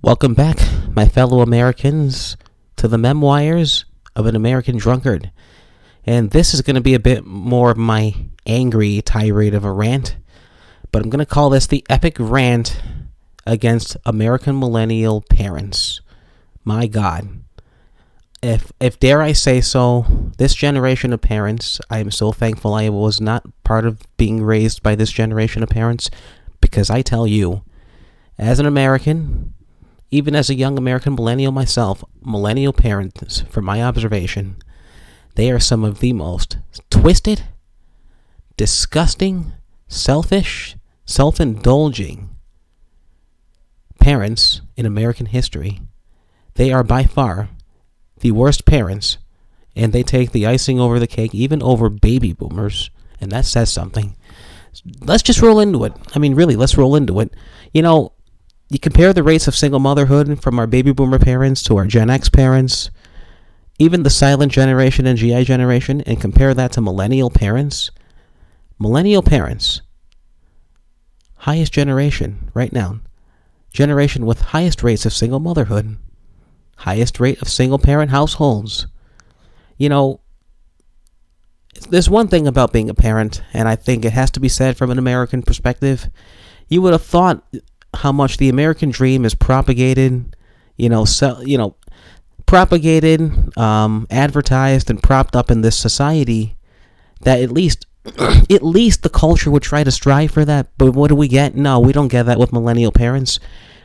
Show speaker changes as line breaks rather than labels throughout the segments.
Welcome back, my fellow Americans, to the memoirs of an American drunkard. And this is going to be a bit more of my angry tirade of a rant, but I'm going to call this the epic rant against American millennial parents. My God. If dare I say so, this generation of parents, I am so thankful I was not part of being raised by this generation of parents, because I tell you, as an American, even as a young American millennial myself, millennial parents, from my observation, they are some of the most twisted, disgusting, selfish, self-indulging parents in American history. They are by far the worst parents, and they take the icing over the cake, even over baby boomers, and that says something. Let's just roll into it. I mean, really, let's roll into it. You compare the rates of single motherhood from our baby boomer parents to our Gen X parents, even the silent generation and GI generation, and compare that to millennial parents. Millennial parents, highest generation right now. Generation with highest rates of single motherhood. Highest rate of single parent households. There's one thing about being a parent, and I think it has to be said from an American perspective. You would have thought how much the American dream is propagated, advertised and propped up in this society, that at least the culture would try to strive for that. But what do we get? No, we don't get that with millennial parents.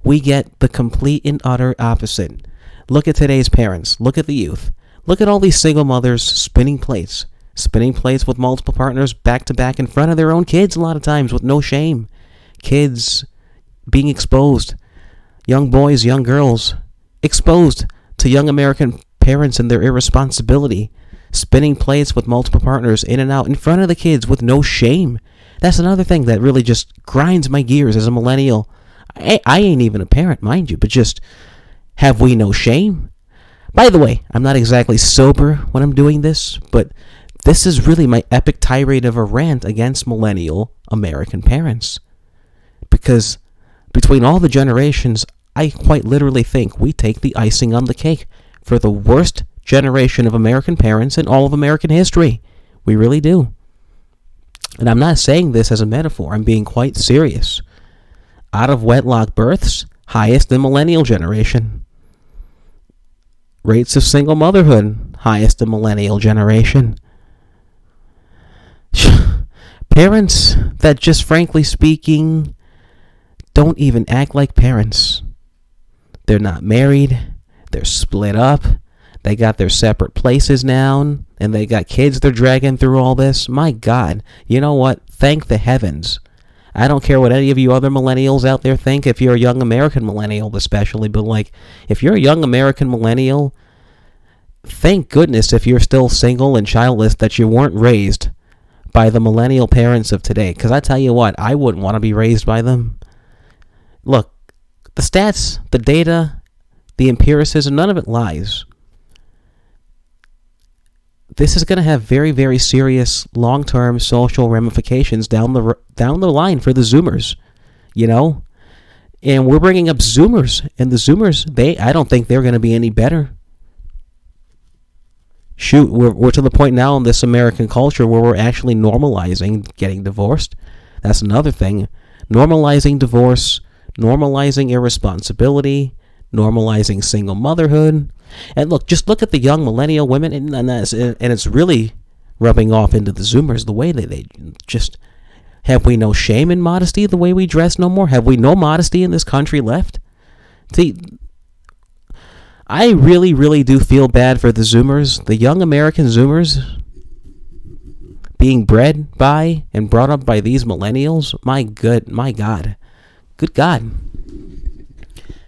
We get the complete and utter opposite. Look at today's parents. Look at the youth. Look at all these single mothers spinning plates with multiple partners back to back in front of their own kids a lot of times with no shame. Kids being exposed, young boys, young girls, exposed to young American parents and their irresponsibility, spinning plates with multiple partners in and out in front of the kids with no shame. That's another thing that really just grinds my gears as a millennial. I ain't even a parent, mind you, but just, have we no shame? By the way, I'm not exactly sober when I'm doing this, but this is really my epic tirade of a rant against millennial American parents. Because between all the generations, I quite literally think we take the icing on the cake for the worst generation of American parents in all of American history. We really do. And I'm not saying this as a metaphor. I'm being quite serious. Out of wedlock births, highest in millennial generation. Rates of single motherhood, highest in millennial generation. Parents that, just frankly speaking, don't even act like parents. They're not married. They're split up. They got their separate places now, and they got kids they're dragging through all this. My God, you know what? Thank the heavens. I don't care what any of you other millennials out there think, if you're a young American millennial especially, but if you're a young American millennial, thank goodness if you're still single and childless that you weren't raised by the millennial parents of today. Because I tell you what, I wouldn't want to be raised by them. Look, the stats, the data, the empiricism, none of it lies. This is going to have very, very serious long-term social ramifications down the line for the Zoomers, And we're bringing up Zoomers, and the Zoomers, I don't think they're going to be any better. Shoot, we're to the point now in this American culture where we're actually normalizing getting divorced. That's another thing. Normalizing divorce, normalizing irresponsibility, normalizing single motherhood. And just look at the young millennial women, and it's really rubbing off into the Zoomers, the way they just, have we no shame and modesty the way we dress no more? Have we no modesty in this country left? See, I really, really do feel bad for the Zoomers, the young American Zoomers, being bred by and brought up by these millennials. My God. Good God.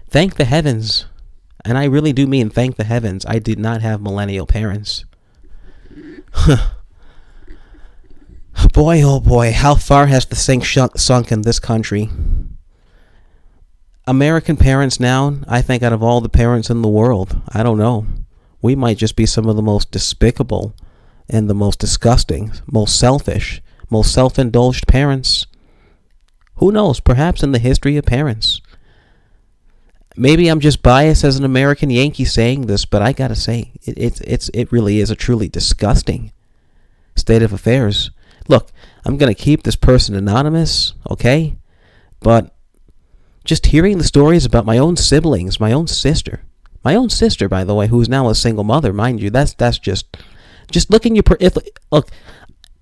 Thank the heavens. And I really do mean thank the heavens I did not have millennial parents. Boy, oh boy, how far has the sink sunk in this country? American parents now, I think out of all the parents in the world, I don't know, we might just be some of the most despicable and the most disgusting, most selfish, most self-indulged parents. Who knows, perhaps in the history of parents. maybe I'm just biased as an American Yankee saying this, but I gotta say, it really is a truly disgusting state of affairs. Look, I'm gonna keep this person anonymous, okay? But just hearing the stories about my own siblings, my own sister, by the way, who is now a single mother, mind you, that's just looking look,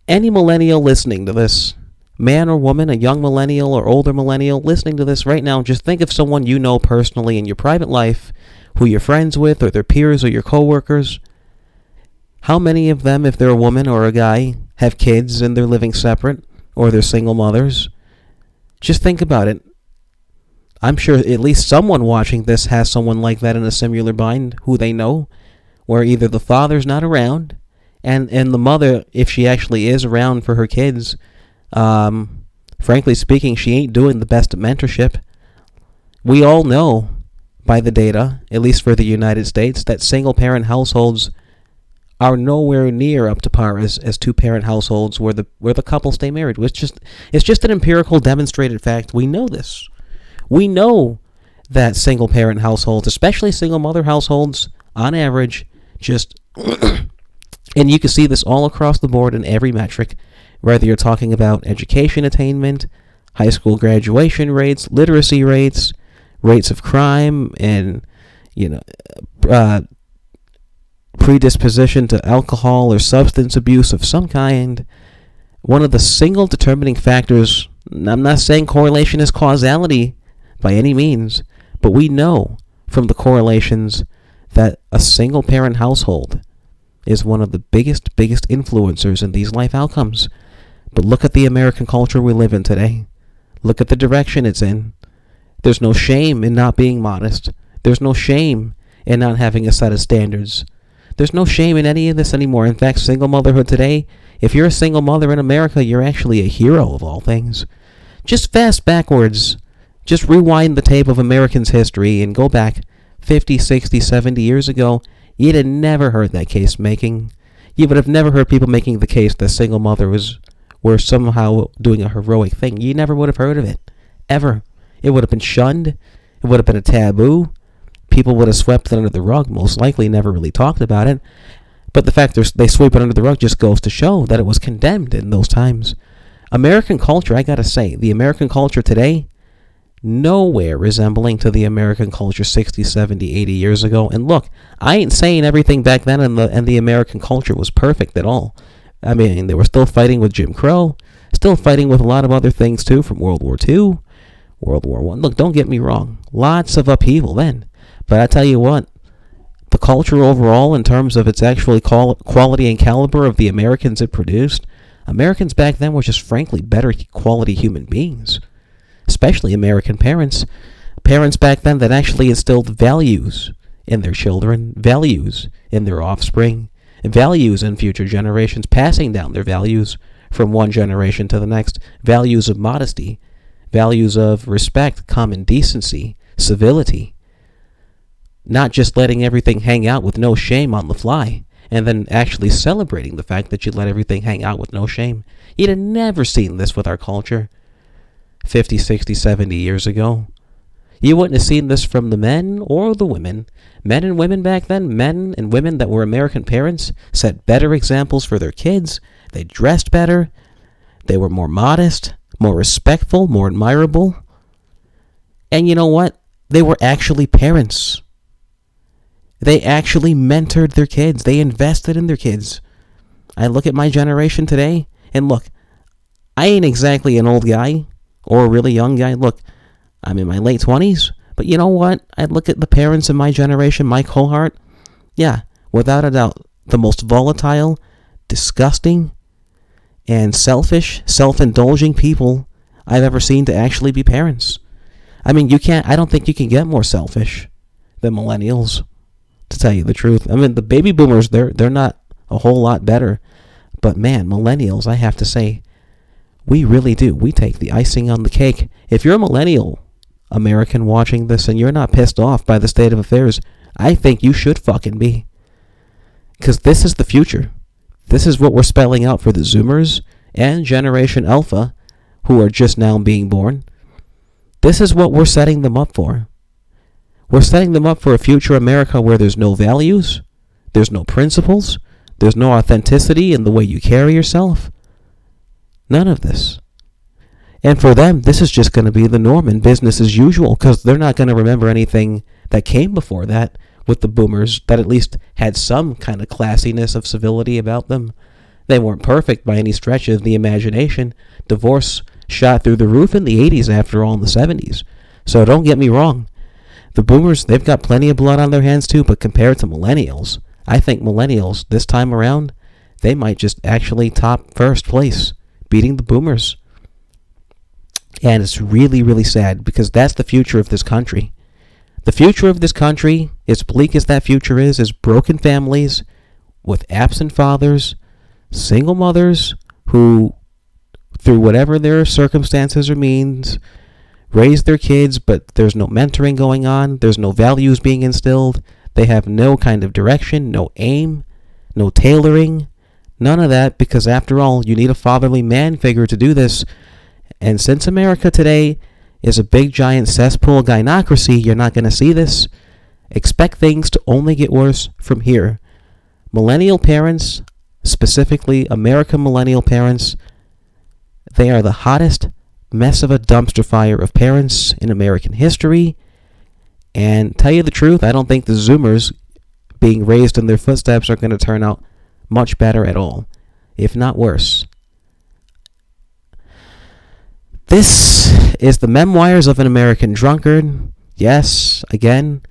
any millennial listening to this, man or woman, a young millennial or older millennial listening to this right now, just think of someone you know personally in your private life, who you're friends with, or their peers or your coworkers. How many of them, if they're a woman or a guy, have kids and they're living separate, or they're single mothers? Just think about it. I'm sure at least someone watching this has someone like that in a similar bind who they know, where either the father's not around, and the mother, if she actually is around for her kids, frankly speaking, she ain't doing the best at mentorship. We all know by the data, at least for the United States, that single-parent households are nowhere near up to par as two-parent households where the couple stay married. It's just an empirical demonstrated fact. We know this. We know that single-parent households, especially single-mother households, on average, just and you can see this all across the board in every metric, whether you're talking about education attainment, high school graduation rates, literacy rates, rates of crime, and predisposition to alcohol or substance abuse of some kind. One of the single determining factors, I'm not saying correlation is causality by any means, but we know from the correlations that a single parent household is one of the biggest influencers in these life outcomes. But look at the American culture we live in today. Look at the direction it's in. There's no shame in not being modest. There's no shame in not having a set of standards. There's no shame in any of this anymore. In fact, single motherhood today, if you're a single mother in America, you're actually a hero of all things. Just fast backwards. Just rewind the tape of Americans' history and go back 50, 60, 70 years ago. You'd have never heard that case making. You would have never heard people making the case that single mothers were somehow doing a heroic thing. You never would have heard of it. Ever. It would have been shunned. It would have been a taboo. People would have swept it under the rug, most likely never really talked about it. But the fact they sweep it under the rug just goes to show that it was condemned in those times. American culture, I gotta say, the American culture today, nowhere resembling to the American culture 60, 70, 80 years ago. And look, I ain't saying everything back then and the American culture was perfect at all. I mean, they were still fighting with Jim Crow, still fighting with a lot of other things too, from World War II, World War I. Look, don't get me wrong, lots of upheaval then. But I tell you what, the culture overall, in terms of its actually quality and caliber of the Americans it produced, Americans back then were just frankly better quality human beings. Especially American parents. Parents back then that actually instilled values in their children, values in their offspring, values in future generations, passing down their values from one generation to the next, values of modesty, values of respect, common decency, civility. Not just letting everything hang out with no shame on the fly, and then actually celebrating the fact that you let everything hang out with no shame. You'd have never seen this with our culture 50, 60, 70 years ago. You wouldn't have seen this from the men or the women. Men and women back then, men and women that were American parents, set better examples for their kids. They dressed better. They were more modest, more respectful, more admirable. And you know what? They were actually parents. They actually mentored their kids. They invested in their kids. I look at my generation today, and look, I ain't exactly an old guy or a really young guy. Look, I'm in my late 20s, but you know what? I look at the parents in my generation, my cohort. Yeah, without a doubt, the most volatile, disgusting, and selfish, self-indulging people I've ever seen to actually be parents. I mean, I don't think you can get more selfish than millennials, to tell you the truth. I mean, the baby boomers, they're not a whole lot better. But man, millennials, I have to say, we really do. We take the icing on the cake. If you're a millennial American watching this and you're not pissed off by the state of affairs, I think you should fucking be. Because this is the future. This is what we're spelling out for the Zoomers and Generation Alpha, who are just now being born. This is what we're setting them up for. We're setting them up for a future America where there's no values, there's no principles, there's no authenticity in the way you carry yourself. None of this. And for them, this is just going to be the norm and business as usual, because they're not going to remember anything that came before that with the boomers that at least had some kind of classiness of civility about them. They weren't perfect by any stretch of the imagination. Divorce shot through the roof in the 80s after all in the 70s. So don't get me wrong. The boomers, they've got plenty of blood on their hands too, but compared to millennials, I think millennials this time around, they might just actually top first place, beating the boomers. And it's really, really sad because that's the future of this country. The future of this country, as bleak as that future is broken families with absent fathers, single mothers who, through whatever their circumstances or means, raise their kids, but there's no mentoring going on. There's no values being instilled. They have no kind of direction, no aim, no tailoring, none of that, because after all, you need a fatherly man figure to do this. And since America today is a big giant cesspool gynocracy, you're not going to see this. Expect things to only get worse from here. Millennial parents, specifically American millennial parents, they are the hottest mess of a dumpster fire of parents in American history. And tell you the truth, I don't think the Zoomers being raised in their footsteps are going to turn out much better at all, if not worse. This is the memoirs of an American drunkard. Yes, again,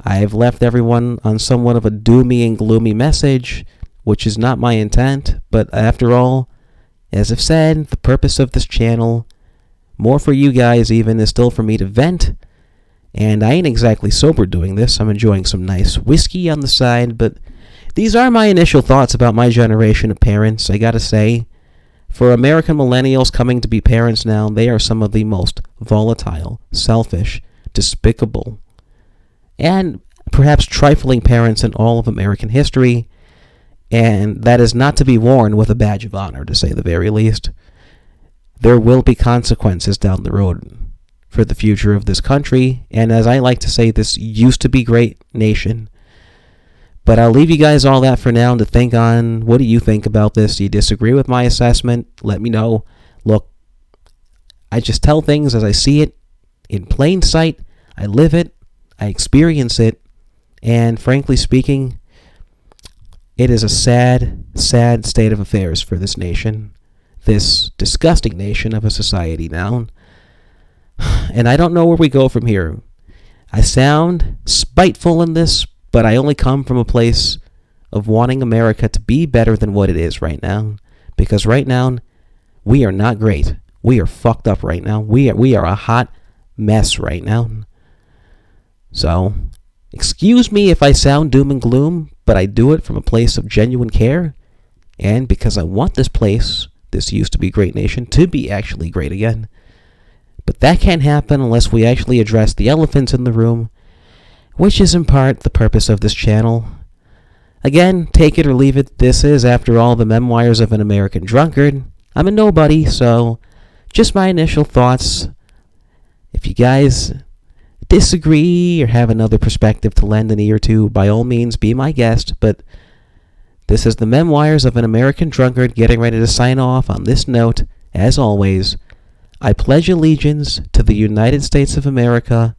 I've left everyone on somewhat of a doomy and gloomy message, which is not my intent, but after all, as I've said, the purpose of this channel, more for you guys even, is still for me to vent. And I ain't exactly sober doing this. I'm enjoying some nice whiskey on the side, but these are my initial thoughts about my generation of parents. I gotta say, for American millennials coming to be parents now, they are some of the most volatile, selfish, despicable, and perhaps trifling parents in all of American history. And that is not to be worn with a badge of honor, to say the very least. There will be consequences down the road for the future of this country, and as I like to say, this used to be great nation. But I'll leave you guys all that for now to think on. What do you think about this? Do you disagree with my assessment? Let me know. Look, I just tell things as I see it, in plain sight. I live it, I experience it, and frankly speaking, it is a sad, sad state of affairs for this nation, this disgusting nation of a society now. And I don't know where we go from here. I sound spiteful in this, but I only come from a place of wanting America to be better than what it is right now. Because right now, we are not great. We are fucked up right now. We are a hot mess right now. So, excuse me if I sound doom and gloom, but I do it from a place of genuine care, and because I want this place, this used to be great nation, to be actually great again. But that can't happen unless we actually address the elephants in the room, which is in part the purpose of this channel. Again, take it or leave it, this is, after all, the memoirs of an American drunkard. I'm a nobody, so just my initial thoughts. If you guys disagree or have another perspective to lend an ear to, by all means, be my guest, but this is the memoirs of an American drunkard getting ready to sign off on this note. As always, I pledge allegiance to the United States of America,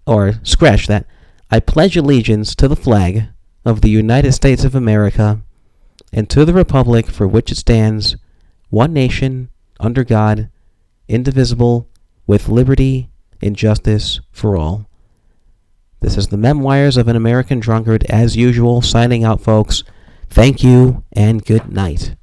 or scratch that, I pledge allegiance to the flag of the United States of America and to the republic for which it stands, one nation, under God, indivisible, with liberty and justice for all. This is the memoirs of an American drunkard, as usual, signing out, folks. Thank you, and good night.